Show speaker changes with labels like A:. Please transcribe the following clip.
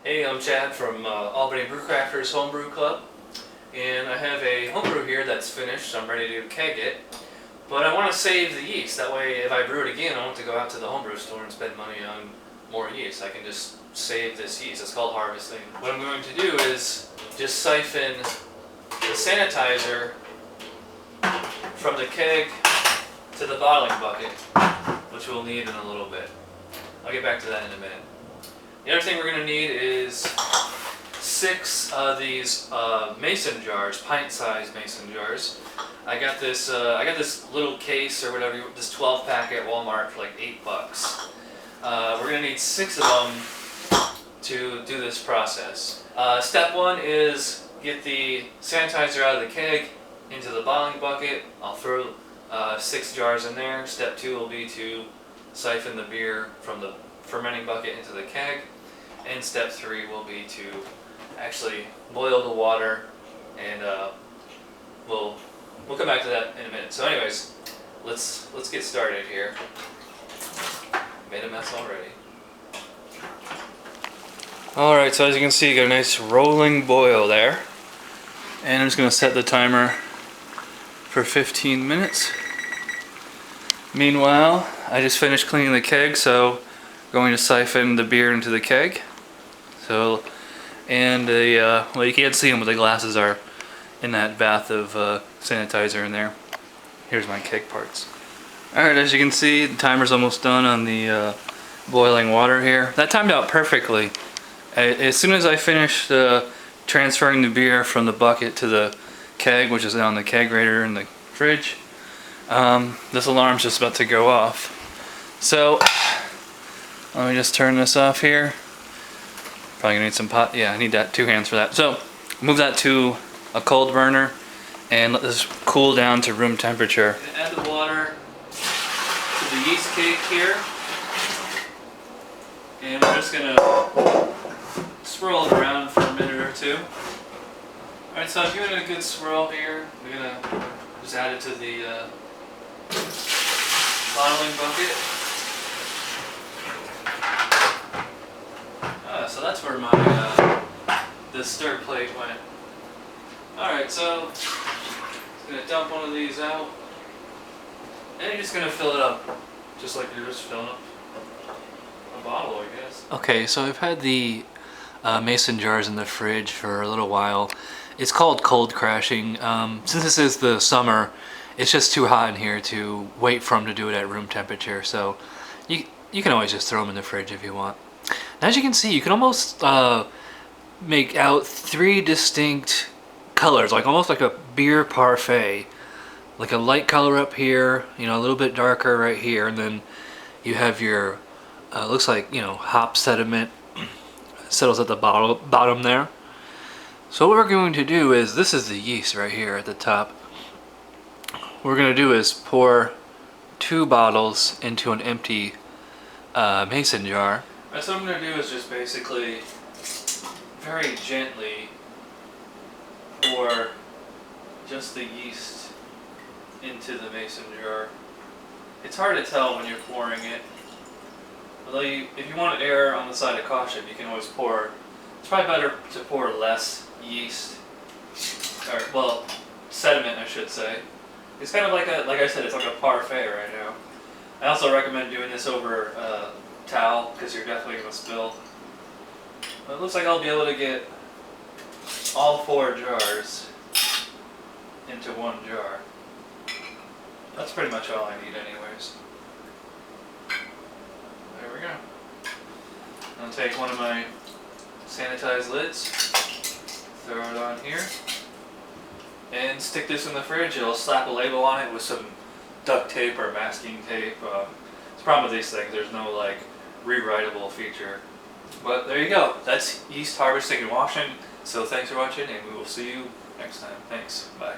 A: Hey, I'm Chad from Albany Brewcrafters Homebrew Club, and I have a homebrew here that's finished. I'm ready to keg it, but I want to save the yeast. That way, if I brew it again, I don't have to go out to the homebrew store and spend money on more yeast. I can just save this yeast. It's called harvesting. What I'm going to do is just siphon the sanitizer from the keg to the bottling bucket, which we'll need in a little bit. I'll get back to that in a minute. The other thing we're going to need is 6 of these mason jars, pint-sized mason jars. I got this little case or whatever, this 12-pack at Walmart for like $8. We're going to need 6 of them to do this process. Step 1 is get the sanitizer out of the keg into the bottling bucket. I'll throw 6 jars in there. Step 2 will be to siphon the beer from the fermenting bucket into the keg, and step 3 will be to actually boil the water, and we'll come back to that in a minute. So anyways, let's get started here. Made a mess already. Alright, so as you can see, you got a nice rolling boil there, and I'm just going to set the timer for 15 minutes. Meanwhile, I just finished cleaning the keg, so going to siphon the beer into the keg. So, and well, you can't see them, but the glasses are in that bath of sanitizer in there. Here's my keg parts. Alright, as you can see, the timer's almost done on the boiling water here. That timed out perfectly. As soon as I finished transferring the beer from the bucket to the keg, which is on the kegerator in the fridge, this alarm's just about to go off. So, let me just turn this off here. Probably gonna need some pot. Yeah, I need that 2 hands for that. So, move that to a cold burner and let this cool down to room temperature. Add the water to the yeast cake here, and we're just gonna swirl it around for a minute or two. All right, so I'm giving it a good swirl here. We're gonna just add it to the bottling bucket. So that's where my the stir plate went. Alright, so I'm going to dump one of these out, and you're just going to fill it up just like you're just filling up a bottle, I guess. Okay, so I've had the mason jars in the fridge for a little while. It's called cold crashing. Since this is the summer, it's just too hot in here to wait for them to do it at room temperature, so you can always just throw them in the fridge if you want. Now, as you can see, you can almost make out 3 distinct colors, like almost like a beer parfait. Like a light color up here, you know, a little bit darker right here, and then you have your, looks like, you know, hop sediment settles at the bottom there. So what we're going to do is, this is the yeast right here at the top. What we're going to do is pour 2 bottles into an empty mason jar. Right, so what I'm going to do is just basically very gently pour just the yeast into the mason jar. It's hard to tell when you're pouring it. Although if you want to err on the side of caution, you can always pour. It's probably better to pour less yeast, or well, sediment I should say. It's kind of like I said, it's like a parfait right now. I also recommend doing this over towel, because you're definitely going to spill. But it looks like I'll be able to get all 4 jars into 1 jar. That's pretty much all I need anyways. There we go. I'll take one of my sanitize lids, throw it on here, and stick this in the fridge. It'll slap a label on it with some duct tape or masking tape. The problem with these things, there's no like rewritable feature. But there you go. That's yeast harvesting and washing. So thanks for watching, and we will see you next time. Thanks. Bye.